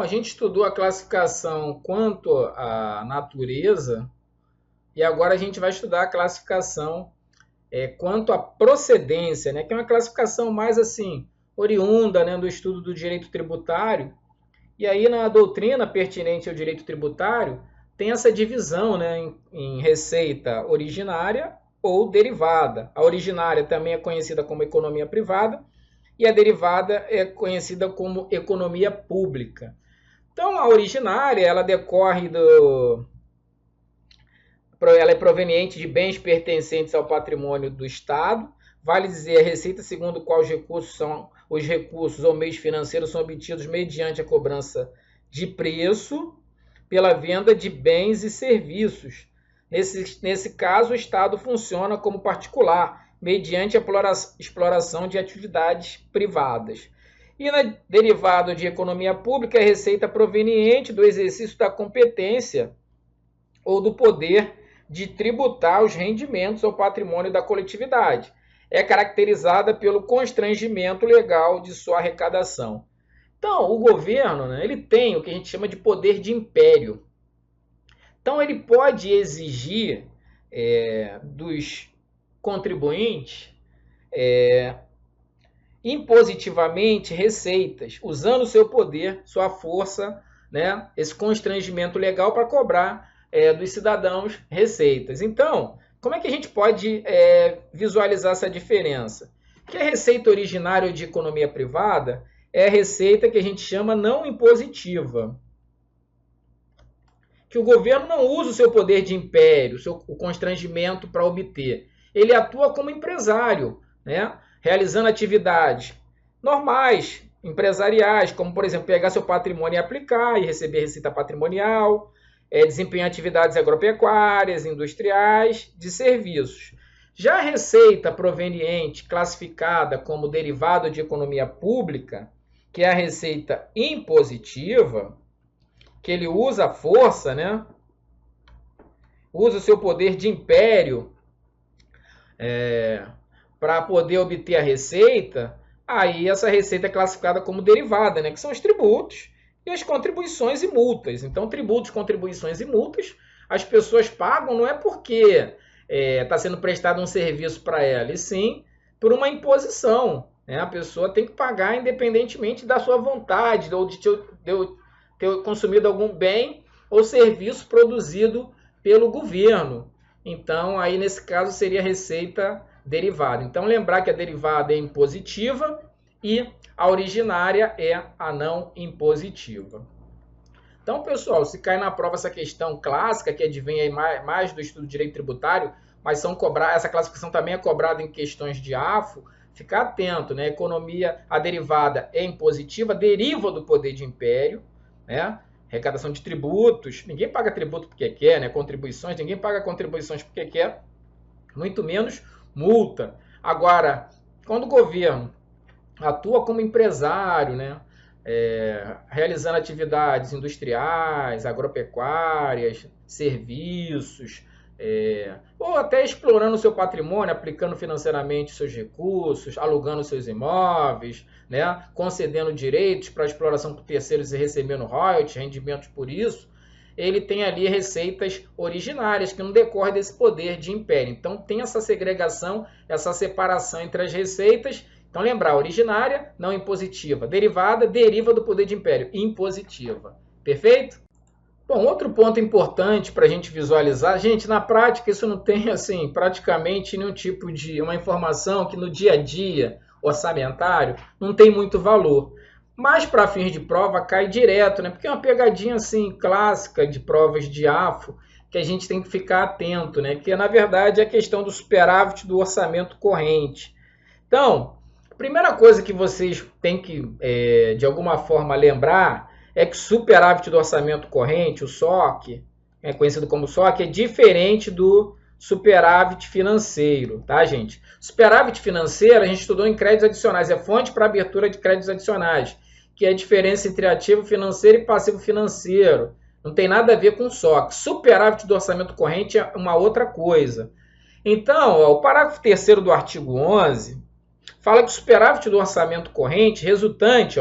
a gente estudou a classificação quanto à natureza e agora a gente vai estudar a classificação quanto à procedência, né, que é uma classificação mais assim oriunda, né, do estudo do direito tributário. E aí na doutrina pertinente ao direito tributário tem essa divisão, né, em receita originária ou derivada. A originária também é conhecida como economia privada e a derivada é conhecida como economia pública. Então, a originária, ela decorre ela é proveniente de bens pertencentes ao patrimônio do Estado. Vale dizer, a receita segundo qual os recursos ou meios financeiros são obtidos mediante a cobrança de preço pela venda de bens e serviços. Nesse caso, o Estado funciona como particular, mediante a exploração de atividades privadas. E na derivada de economia pública, é a receita proveniente do exercício da competência ou do poder de tributar os rendimentos ao patrimônio da coletividade. É caracterizada pelo constrangimento legal de sua arrecadação. Então, o governo, né, ele tem o que a gente chama de poder de império. Então, ele pode exigir dos contribuintes impositivamente receitas, usando o seu poder, sua força, né, esse constrangimento legal para cobrar dos cidadãos receitas. Então, como é que a gente pode visualizar essa diferença? Que a receita originária de economia privada é a receita que a gente chama não impositiva. Que o governo não usa o seu poder de império, o constrangimento para obter. Ele atua como empresário, né? Realizando atividades normais, empresariais, como, por exemplo, pegar seu patrimônio e aplicar e receber receita patrimonial, desempenhar atividades agropecuárias, industriais, de serviços. Já a receita proveniente, classificada como derivado de economia pública, que é a receita impositiva, que ele usa a força, né? Usa o seu poder de império para poder obter a receita, aí essa receita é classificada como derivada, né? Que são os tributos e as contribuições e multas. Então, tributos, contribuições e multas, as pessoas pagam não é porque está sendo prestado um serviço para ela, e sim por uma imposição, né? A pessoa tem que pagar independentemente da sua vontade, ou de ter consumido algum bem ou serviço produzido pelo governo. Então, aí nesse caso seria receita derivada. Então, lembrar que a derivada é impositiva e a originária é a não impositiva. Então, pessoal, se cai na prova essa questão clássica, que advém aí mais do estudo de direito tributário, mas essa classificação também é cobrada em questões de AFO, ficar atento, né? A derivada é impositiva, deriva do poder de império, né? Arrecadação de tributos, ninguém paga tributo porque quer, né? Contribuições, ninguém paga contribuições porque quer, muito menos multa. Agora, quando o governo atua como empresário, né? Realizando atividades industriais, agropecuárias, serviços, ou até explorando o seu patrimônio, aplicando financeiramente seus recursos, alugando seus imóveis, né, concedendo direitos para exploração por terceiros e recebendo royalties, rendimentos por isso, ele tem ali receitas originárias que não decorrem desse poder de império. Então tem essa segregação, essa separação entre as receitas. Então lembrar, originária, não impositiva. Derivada, deriva do poder de império, impositiva. Perfeito? Bom, outro ponto importante para a gente visualizar, gente, na prática isso não tem assim praticamente nenhum tipo de uma informação que no dia a dia orçamentário não tem muito valor. Mas para fins de prova cai direto, né? Porque é uma pegadinha assim clássica de provas de AFO que a gente tem que ficar atento, né? Que na verdade é a questão do superávit do orçamento corrente. Então, a primeira coisa que vocês têm que de alguma forma lembrar é que o superávit do orçamento corrente, o SOC, conhecido como SOC, é diferente do superávit financeiro, tá, gente? Superávit financeiro a gente estudou em créditos adicionais, é fonte para abertura de créditos adicionais, que é a diferença entre ativo financeiro e passivo financeiro. Não tem nada a ver com SOC. Superávit do orçamento corrente é uma outra coisa. Então, o parágrafo 3º do artigo 11 fala que o superávit do orçamento corrente resultante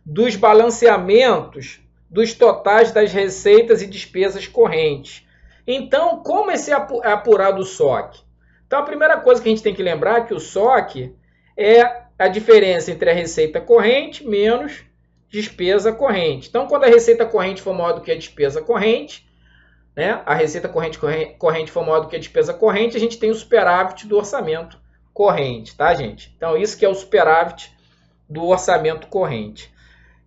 dos balanceamentos dos totais das receitas e despesas correntes. Então, como esse é apurado o SOC? Então, a primeira coisa que a gente tem que lembrar é que o SOC é a diferença entre a receita corrente menos despesa corrente. Então, quando a receita corrente for maior do que a despesa corrente, né, a receita corrente for maior do que a despesa corrente, a gente tem o superávit do orçamento corrente, tá, gente? Então, isso que é o superávit do orçamento corrente.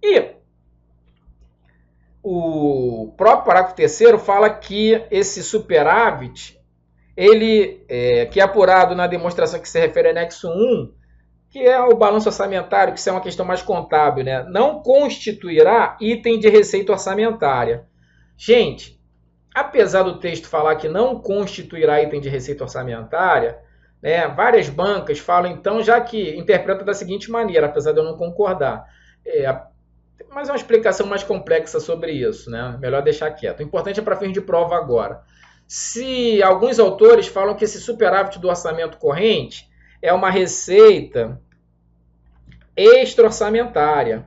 E o próprio parágrafo 3º fala que esse superávit, que é apurado na demonstração que se refere ao anexo 1, que é o balanço orçamentário, que isso é uma questão mais contábil, né? Não constituirá item de receita orçamentária. Gente, apesar do texto falar que não constituirá item de receita orçamentária, né, várias bancas falam, então, já que interpreta da seguinte maneira, apesar de eu não concordar. Mas é uma explicação mais complexa sobre isso, né? Melhor deixar quieto. O importante é para fins de prova agora. Se alguns autores falam que esse superávit do orçamento corrente é uma receita extra-orçamentária.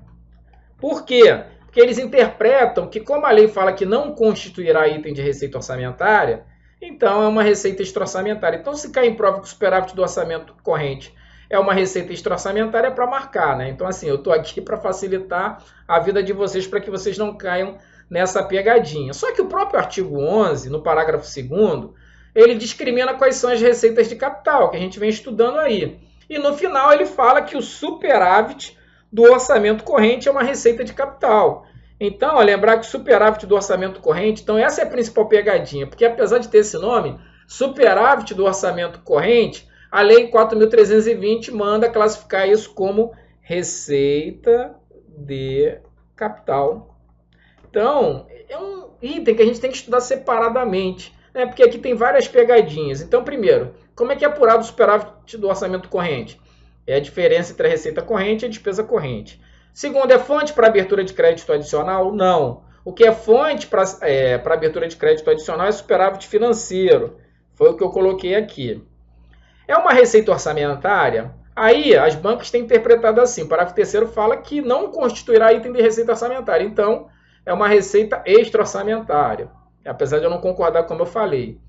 Por quê? Porque eles interpretam que, como a lei fala que não constituirá item de receita orçamentária, então é uma receita extra-orçamentária. Então, se cair em prova que o superávit do orçamento corrente é uma receita extra-orçamentária, é para marcar, né? Então, assim, eu estou aqui para facilitar a vida de vocês, para que vocês não caiam nessa pegadinha. Só que o próprio artigo 11, no parágrafo 2º, ele discrimina quais são as receitas de capital, que a gente vem estudando aí. E no final ele fala que o superávit do orçamento corrente é uma receita de capital. Então, lembrar que o superávit do orçamento corrente, então essa é a principal pegadinha, porque apesar de ter esse nome, superávit do orçamento corrente, a lei 4.320 manda classificar isso como receita de capital. Então, é um item que a gente tem que estudar separadamente, né? Porque aqui tem várias pegadinhas. Então, primeiro, como é que é apurado o superávit do orçamento corrente? É a diferença entre a receita corrente e a despesa corrente. Segundo, é fonte para abertura de crédito adicional? Não. O que é fonte para abertura de crédito adicional é superávit financeiro. Foi o que eu coloquei aqui. É uma receita orçamentária? Aí, as bancas têm interpretado assim. O parágrafo 3º fala que não constituirá item de receita orçamentária. Então, é uma receita extra-orçamentária. Apesar de eu não concordar, como eu falei.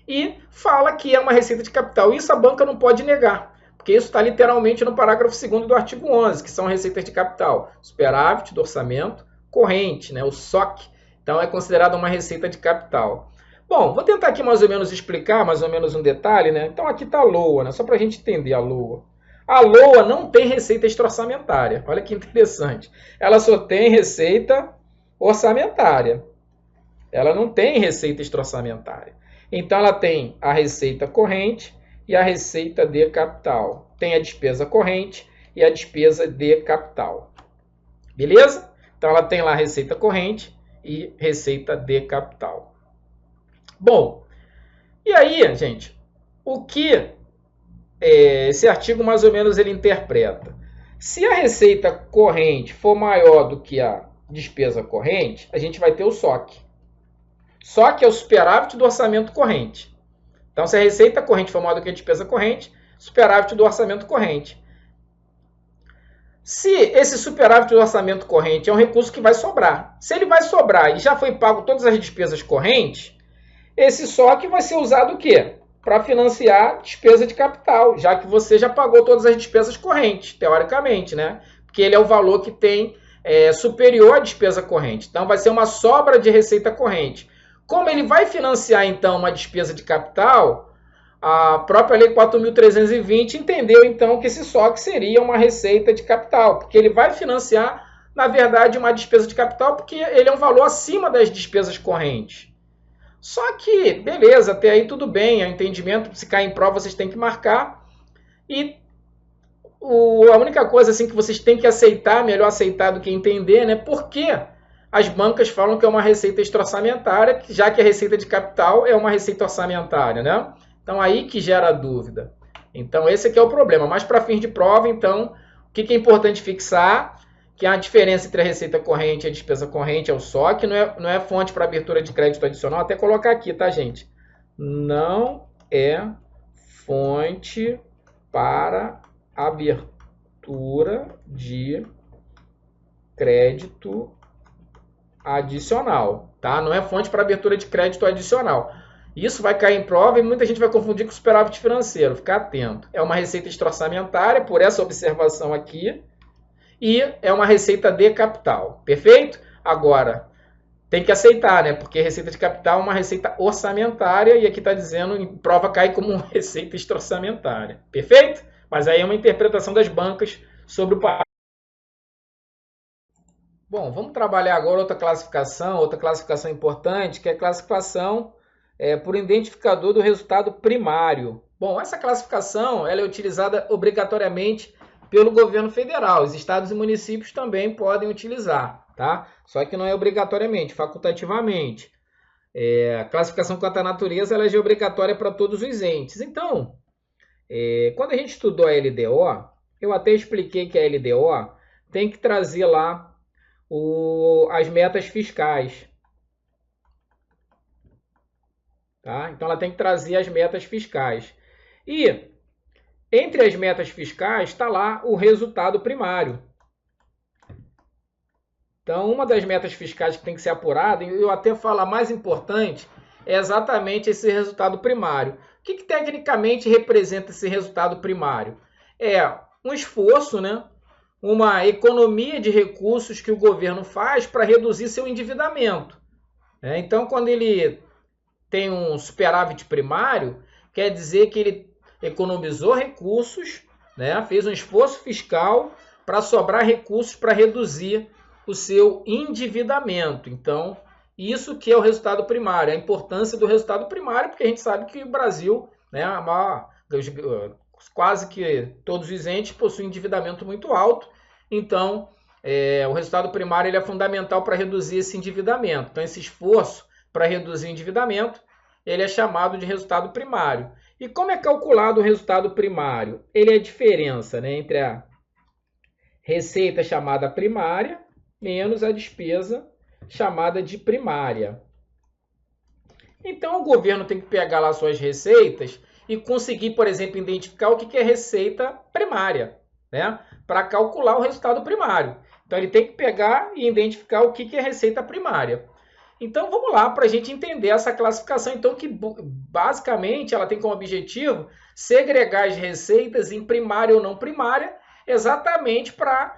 E fala que é uma receita de capital. Isso a banca não pode negar, porque isso está literalmente no parágrafo 2º do artigo 11, que são receitas de capital. Superávit do orçamento corrente, né? O SOC. Então, é considerada uma receita de capital. Bom, vou tentar aqui mais ou menos explicar mais ou menos um detalhe, né? Então, aqui está a LOA, né? Só para a gente entender a LOA. A LOA não tem receita extra-orçamentária. Olha que interessante. Ela só tem receita orçamentária. Ela não tem receita extra-orçamentária. Então, ela tem a receita corrente e a receita de capital. Tem a despesa corrente e a despesa de capital. Beleza? Então, ela tem lá a receita corrente e receita de capital. Bom, e aí, gente, o que esse artigo mais ou menos ele interpreta? Se a receita corrente for maior do que a despesa corrente, a gente vai ter o SOC. SOC é o superávit do orçamento corrente. Então, se a receita corrente for maior do que a despesa corrente, superávit do orçamento corrente. Se esse superávit do orçamento corrente é um recurso que vai sobrar, se ele vai sobrar e já foi pago todas as despesas correntes, esse SOC vai ser usado o quê? Para financiar despesa de capital, já que você já pagou todas as despesas correntes, teoricamente, né? Porque ele é o valor que tem superior à despesa corrente. Então, vai ser uma sobra de receita corrente. Como ele vai financiar, então, uma despesa de capital, a própria Lei 4.320 entendeu, então, que esse SOC seria uma receita de capital, porque ele vai financiar, na verdade, uma despesa de capital, porque ele é um valor acima das despesas correntes. Só que, beleza, até aí tudo bem, é um entendimento, se cair em prova vocês têm que marcar, e a única coisa assim, que vocês têm que aceitar, melhor aceitar do que entender, né? Por que as bancas falam que é uma receita extra-orçamentária, já que a receita de capital é uma receita orçamentária, né? Então, aí que gera dúvida. Então, esse aqui é o problema. Mas, para fins de prova, então, o que é importante fixar? Que a diferença entre a receita corrente e a despesa corrente é o SOC, não é fonte para abertura de crédito adicional. Até colocar aqui, tá, gente? Não é fonte para abertura de crédito adicional, tá? Não é fonte para abertura de crédito adicional. Isso vai cair em prova e muita gente vai confundir com superávit financeiro. Fica atento. É uma receita extra-orçamentária, por essa observação aqui, e é uma receita de capital. Perfeito? Agora, tem que aceitar, né? Porque receita de capital é uma receita orçamentária e aqui está dizendo em prova cai como receita extra-orçamentária. Perfeito? Mas aí é uma interpretação das bancas sobre o parágrafo. Bom, vamos trabalhar agora outra classificação importante, que é a classificação por identificador do resultado primário. Bom, essa classificação ela é utilizada obrigatoriamente pelo governo federal. Os estados e municípios também podem utilizar, tá? Só que não é obrigatoriamente, facultativamente. A classificação quanto à natureza ela é obrigatória para todos os entes. Então, quando a gente estudou a LDO, eu até expliquei que a LDO tem que trazer lá as metas fiscais. Tá? Então, ela tem que trazer as metas fiscais. E, entre as metas fiscais, está lá o resultado primário. Então, uma das metas fiscais que tem que ser apurada, e eu até falo a mais importante, é exatamente esse resultado primário. O que tecnicamente representa esse resultado primário? É um esforço, né? Uma economia de recursos que o governo faz para reduzir seu endividamento. Então, quando ele tem um superávit primário, quer dizer que ele economizou recursos, né? Fez um esforço fiscal para sobrar recursos para reduzir o seu endividamento. Então, isso que é o resultado primário, a importância do resultado primário, porque a gente sabe que o Brasil, né, quase que todos os entes possuem endividamento muito alto, então o resultado primário ele é fundamental para reduzir esse endividamento. Então, esse esforço para reduzir o endividamento, ele é chamado de resultado primário. E como é calculado o resultado primário? Ele é a diferença, né, entre a receita chamada primária menos a despesa chamada de primária. Então, o governo tem que pegar lá suas receitas e conseguir, por exemplo, identificar o que é receita primária, né? Para calcular o resultado primário. Então, ele tem que pegar e identificar o que é receita primária. Então, vamos lá para a gente entender essa classificação, então, que basicamente ela tem como objetivo segregar as receitas em primária ou não primária, exatamente para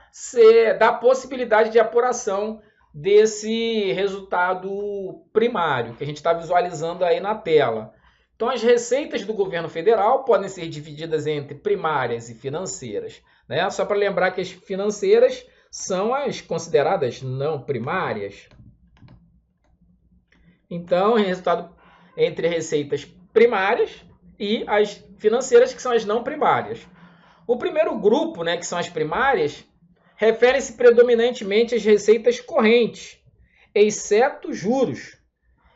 dar possibilidade de apuração desse resultado primário, que a gente está visualizando aí na tela. Então, as receitas do governo federal podem ser divididas entre primárias e financeiras, né? Só para lembrar que as financeiras são as consideradas não primárias. Então, resultado entre receitas primárias e as financeiras, que são as não primárias. O primeiro grupo, né, que são as primárias, refere-se predominantemente às receitas correntes, exceto juros,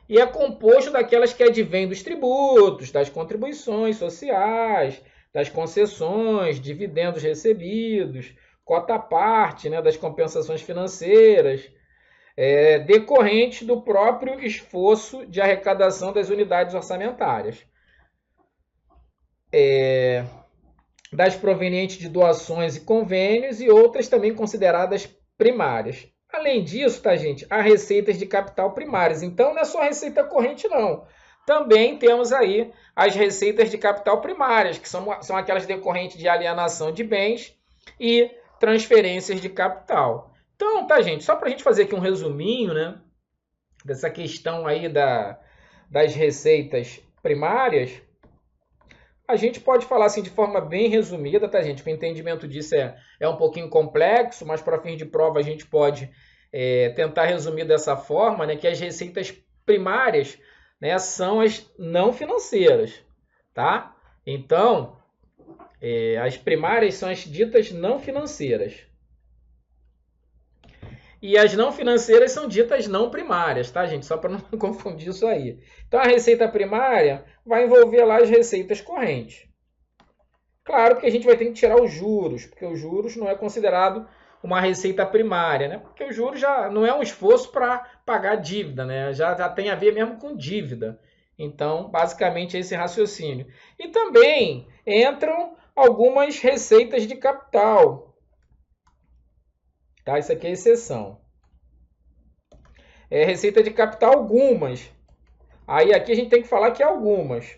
e é composto daquelas que advêm dos tributos, das contribuições sociais, das concessões, dividendos recebidos, cota à parte, né, das compensações financeiras, decorrentes do próprio esforço de arrecadação das unidades orçamentárias. Das provenientes de doações e convênios e outras também consideradas primárias. Além disso, tá, gente, há receitas de capital primárias. Então, não é só receita corrente, não. Também temos aí as receitas de capital primárias, que são aquelas decorrentes de alienação de bens e transferências de capital. Então, tá, gente, só para a gente fazer aqui um resuminho, né, dessa questão aí das receitas primárias, a gente pode falar assim de forma bem resumida, tá, gente? O entendimento disso é um pouquinho complexo, mas para fim de prova a gente pode tentar resumir dessa forma, né? Que as receitas primárias, né, são as não financeiras, tá? Então, as primárias são as ditas não financeiras. E as não financeiras são ditas não primárias, tá, gente? Só para não confundir isso aí. Então, a receita primária vai envolver lá as receitas correntes. Claro que a gente vai ter que tirar os juros, porque os juros não é considerado uma receita primária, né? Porque o juros já não é um esforço para pagar dívida, né? Já tem a ver mesmo com dívida. Então, basicamente, é esse raciocínio. E também entram algumas receitas de capital. Tá? Isso aqui é exceção. receita de capital, algumas. Aí aqui a gente tem que falar que é algumas,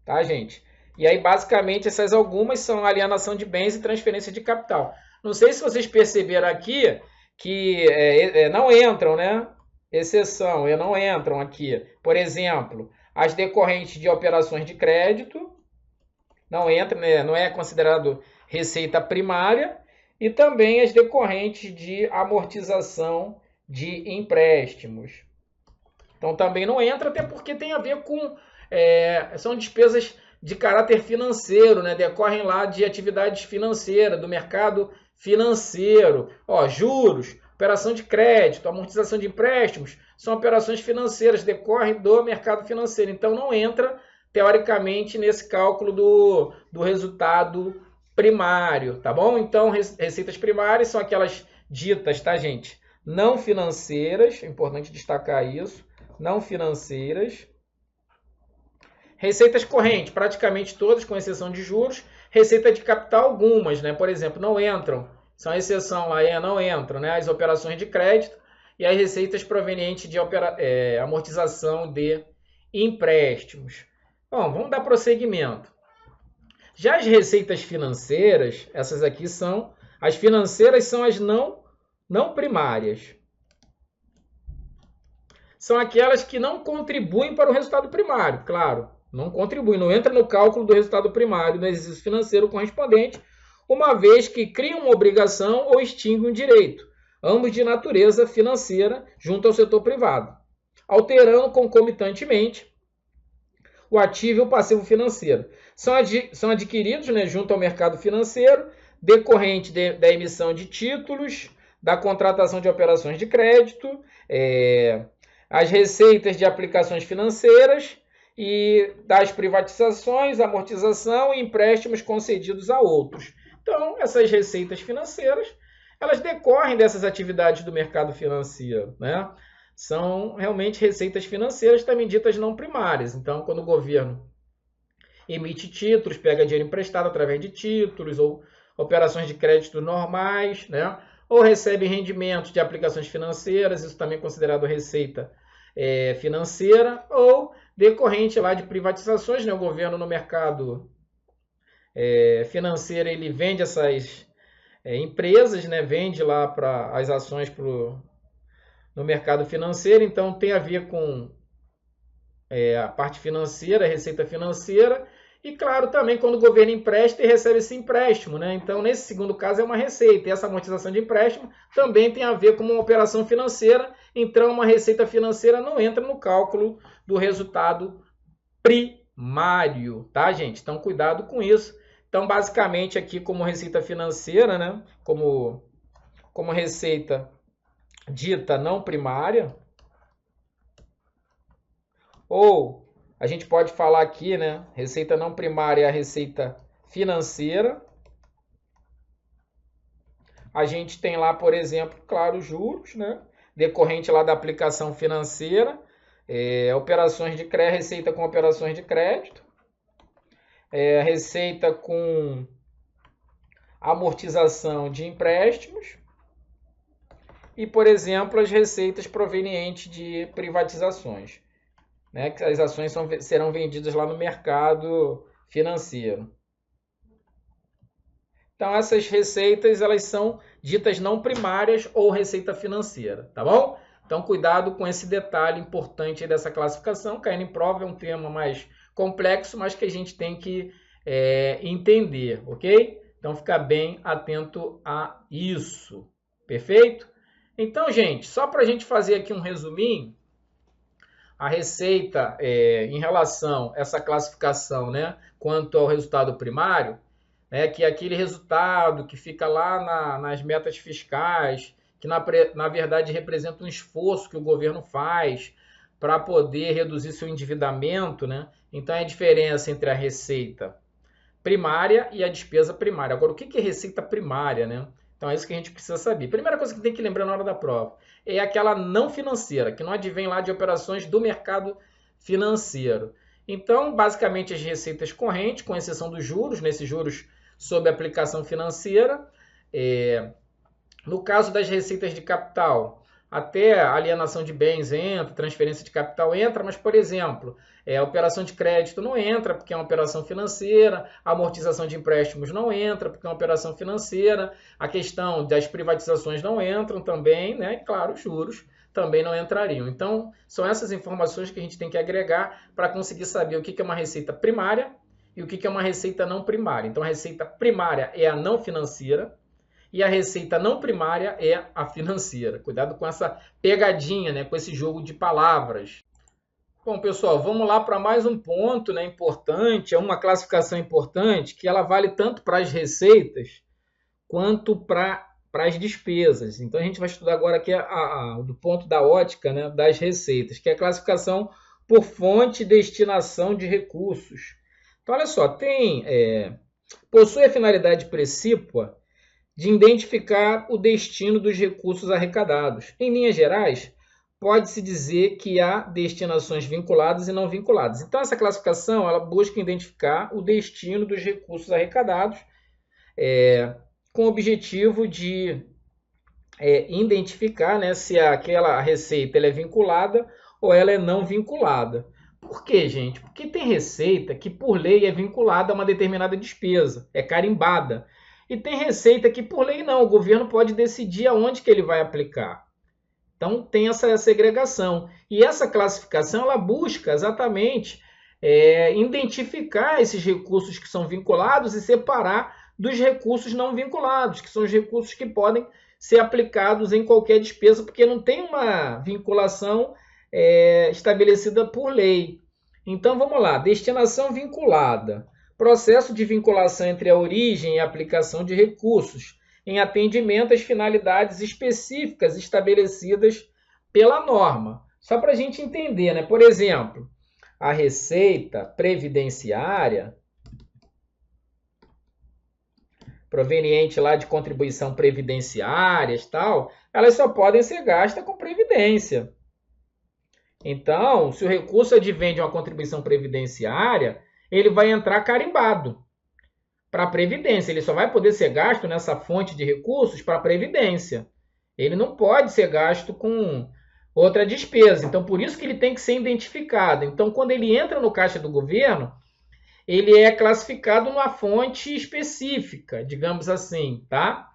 tá, gente? E aí, basicamente, essas algumas são alienação de bens e transferência de capital. Não sei se vocês perceberam aqui que não entram, né? Exceção, não entram aqui. Por exemplo, as decorrentes de operações de crédito, não entra, né? Não é considerado receita primária, e também as decorrentes de amortização de empréstimos. Então também não entra, até porque tem a ver com são despesas de caráter financeiro, né? Decorrem lá de atividades financeiras, do mercado financeiro. Ó, juros, operação de crédito, amortização de empréstimos, são operações financeiras, decorrem do mercado financeiro. Então não entra, teoricamente, nesse cálculo do resultado primário, tá bom? Então, receitas primárias são aquelas ditas, tá, gente? Não financeiras, é importante destacar isso, não financeiras. Receitas correntes, praticamente todas, com exceção de juros. Receita de capital, algumas, né? Por exemplo, não entram, são exceção lá, não entram, né? As operações de crédito e as receitas provenientes de amortização de empréstimos. Bom, vamos dar prosseguimento. Já as receitas financeiras, essas aqui são, as financeiras são as não primárias. São aquelas que não contribuem para o resultado primário, claro. Não contribuem, não entra no cálculo do resultado primário do exercício financeiro correspondente, uma vez que criam uma obrigação ou extinguem um direito, ambos de natureza financeira, junto ao setor privado, alterando concomitantemente o ativo e o passivo financeiro. São adquiridos, né, junto ao mercado financeiro, decorrente da emissão de títulos, da contratação de operações de crédito, as receitas de aplicações financeiras e das privatizações, amortização e empréstimos concedidos a outros. Então, essas receitas financeiras, elas decorrem dessas atividades do mercado financeiro, né? São realmente receitas financeiras, também ditas não primárias. Então, quando o governo emite títulos, pega dinheiro emprestado através de títulos ou operações de crédito normais, né? Ou recebe rendimentos de aplicações financeiras, isso também é considerado receita financeira, ou decorrente lá de privatizações, né? O governo no mercado financeiro, ele vende essas empresas, né? Vende lá as ações no mercado financeiro, então tem a ver com a parte financeira, a receita financeira, e claro, também quando o governo empresta e recebe esse empréstimo, né? Então, nesse segundo caso, é uma receita. E essa amortização de empréstimo também tem a ver com uma operação financeira. Então, uma receita financeira não entra no cálculo do resultado primário, tá, gente? Então, cuidado com isso. Então, basicamente, aqui como receita financeira, né? Como receita dita não primária, ou a gente pode falar aqui, né? Receita não primária é a receita financeira. A gente tem lá, por exemplo, claro, juros, né? Decorrente lá da aplicação financeira, operações de crédito, receita com operações de crédito, receita com amortização de empréstimos e, por exemplo, as receitas provenientes de privatizações, né, que as ações serão vendidas lá no mercado financeiro. Então, essas receitas, elas são ditas não primárias ou receita financeira, tá bom? Então, cuidado com esse detalhe importante dessa classificação. Caindo em prova é um tema mais complexo, mas que a gente tem que entender, ok? Então, ficar bem atento a isso, perfeito? Então, gente, só para a gente fazer aqui um resuminho, a receita em relação a essa classificação, né, quanto ao resultado primário, né, que é aquele resultado que fica lá nas metas fiscais, que na verdade representa um esforço que o governo faz para poder reduzir seu endividamento, né? Então é a diferença entre a receita primária e a despesa primária. Agora, o que é receita primária, né? Então é isso que a gente precisa saber. Primeira coisa que tem que lembrar na hora da prova é aquela não financeira, que não advém lá de operações do mercado financeiro. Então, basicamente, as receitas correntes, com exceção dos juros, nesses juros sob aplicação financeira. No caso das receitas de capital, até alienação de bens entra, transferência de capital entra, mas, por exemplo, a operação de crédito não entra porque é uma operação financeira, a amortização de empréstimos não entra porque é uma operação financeira, a questão das privatizações não entram também, né? E, claro, os juros também não entrariam. Então, são essas informações que a gente tem que agregar para conseguir saber o que é uma receita primária e o que é uma receita não primária. Então, a receita primária é a não financeira, e a receita não primária é a financeira. Cuidado com essa pegadinha, né, com esse jogo de palavras. Bom, pessoal, vamos lá para mais um ponto, né, importante, é uma classificação importante, que ela vale tanto para as receitas quanto para as despesas. Então, a gente vai estudar agora aqui do ponto da ótica, né, das receitas, que é a classificação por fonte e destinação de recursos. Então, olha só, possui a finalidade precípua de identificar o destino dos recursos arrecadados. Em linhas gerais, pode-se dizer que há destinações vinculadas e não vinculadas. Então, essa classificação ela busca identificar o destino dos recursos arrecadados com o objetivo de identificar, né, se aquela receita ela é vinculada ou ela é não vinculada. Por quê, gente? Porque tem receita que, por lei, é vinculada a uma determinada despesa, é carimbada. E tem receita que, por lei, não. O governo pode decidir aonde que ele vai aplicar. Então, tem essa segregação. E essa classificação, ela busca exatamente identificar esses recursos que são vinculados e separar dos recursos não vinculados, que são os recursos que podem ser aplicados em qualquer despesa, porque não tem uma vinculação estabelecida por lei. Então, vamos lá. Destinação vinculada. Processo de vinculação entre a origem e a aplicação de recursos, em atendimento às finalidades específicas estabelecidas pela norma. Só para a gente entender, né? Por exemplo, a receita previdenciária, proveniente lá de contribuição previdenciárias, tal, elas só podem ser gastas com previdência. Então, se o recurso advém de uma contribuição previdenciária, ele vai entrar carimbado para a Previdência. Ele só vai poder ser gasto nessa fonte de recursos para a Previdência. Ele não pode ser gasto com outra despesa. Então, por isso que ele tem que ser identificado. Então, quando ele entra no caixa do governo, ele é classificado numa fonte específica, digamos assim, tá?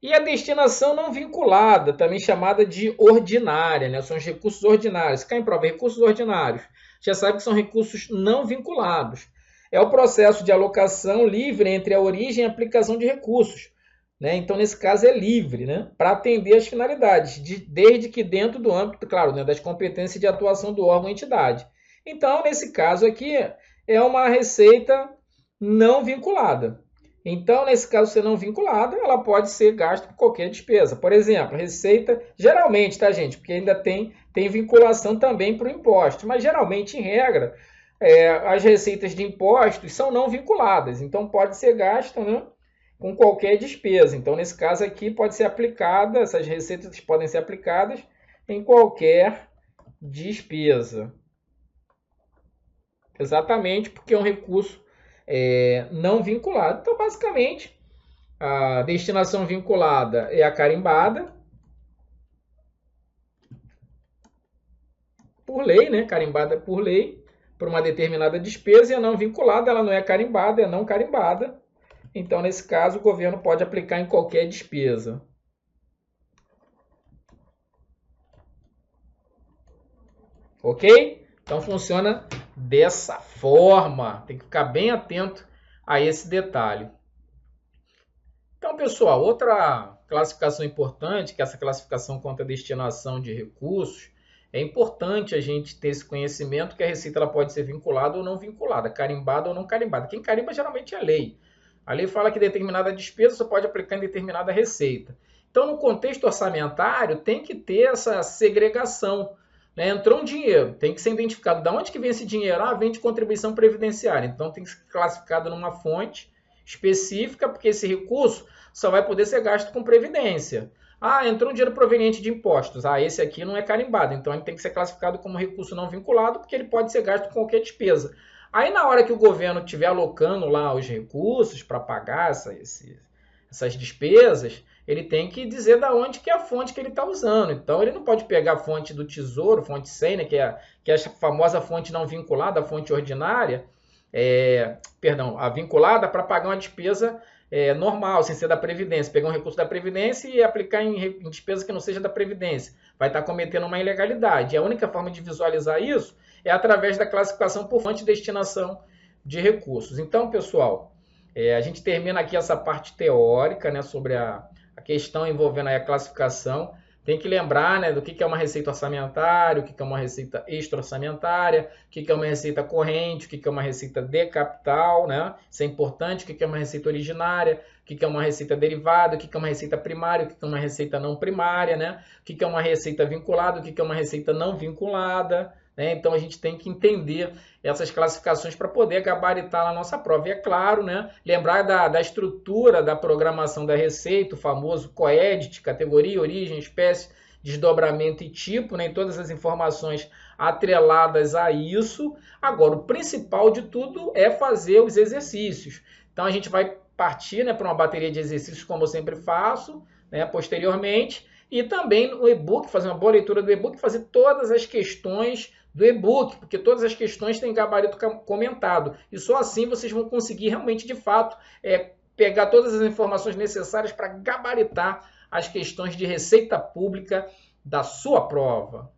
E a destinação não vinculada, também chamada de ordinária, né? São os recursos ordinários. Cai em prova, recursos ordinários. Já sabe que são recursos não vinculados. É o processo de alocação livre entre a origem e a aplicação de recursos, né? Então, nesse caso, é livre, né? Para atender às finalidades, desde que dentro do âmbito, claro, né, das competências de atuação do órgão ou entidade. Então, nesse caso aqui, é uma receita não vinculada. Então, nesse caso, ser não vinculada, ela pode ser gasta por qualquer despesa. Por exemplo, receita, geralmente, tá, gente? Porque ainda tem vinculação também para o imposto. Mas, geralmente, em regra, as receitas de impostos são não vinculadas. Então, pode ser gasta, né, com qualquer despesa. Então, nesse caso aqui, pode ser aplicada, essas receitas podem ser aplicadas em qualquer despesa. Exatamente porque é um recurso não vinculado. Então, basicamente, a destinação vinculada é a carimbada por lei, né? Carimbada por lei, por uma determinada despesa, e a não vinculada, ela não é carimbada, é não carimbada. Então, nesse caso, o governo pode aplicar em qualquer despesa. Ok? Então, funciona dessa forma. Tem que ficar bem atento a esse detalhe. Então, pessoal, outra classificação importante, que é essa classificação quanto à destinação de recursos, é importante a gente ter esse conhecimento que a receita ela pode ser vinculada ou não vinculada, carimbada ou não carimbada. Quem carimba geralmente é a lei. A lei fala que determinada despesa você pode aplicar em determinada receita. Então, no contexto orçamentário, tem que ter essa segregação. Né? Entrou um dinheiro, tem que ser identificado. De onde que vem esse dinheiro? Ah, vem de contribuição previdenciária. Então, tem que ser classificado numa fonte específica, porque esse recurso só vai poder ser gasto com previdência. Ah, entrou um dinheiro proveniente de impostos. Ah, esse aqui não é carimbado. Então, ele tem que ser classificado como recurso não vinculado, porque ele pode ser gasto com qualquer despesa. Aí, na hora que o governo estiver alocando lá os recursos para pagar essas despesas, ele tem que dizer da onde que é a fonte que ele está usando. Então, ele não pode pegar a fonte do Tesouro, fonte 100, né, que é a famosa fonte não vinculada, a fonte ordinária, perdão, a vinculada para pagar uma despesa normal, sem ser da Previdência. Pegar um recurso da Previdência e aplicar em despesa que não seja da Previdência. Vai estar cometendo uma ilegalidade. E a única forma de visualizar isso é através da classificação por fonte de destinação de recursos. Então, pessoal, a gente termina aqui essa parte teórica, né, sobre a questão envolvendo aí a classificação. Tem que lembrar, né, do que é uma receita orçamentária, o que é uma receita extra-orçamentária, o que é uma receita corrente, o que é uma receita de capital, né? Isso é importante, o que é uma receita originária, o que é uma receita derivada, o que é uma receita primária, o que é uma receita não primária, né? O que é uma receita vinculada, o que é uma receita não vinculada, né? Então a gente tem que entender essas classificações para poder gabaritar na nossa prova. E é claro, né, lembrar da estrutura da programação da receita, o famoso COEDIT, categoria, origem, espécie, desdobramento e tipo, né, todas as informações atreladas a isso. Agora, o principal de tudo é fazer os exercícios. Então a gente vai partir, né, para uma bateria de exercícios, como eu sempre faço, né, posteriormente, e também o e-book, fazer uma boa leitura do e-book, fazer todas as questões do e-book, porque todas as questões têm gabarito comentado. E só assim vocês vão conseguir realmente, de fato, pegar todas as informações necessárias para gabaritar as questões de receita pública da sua prova.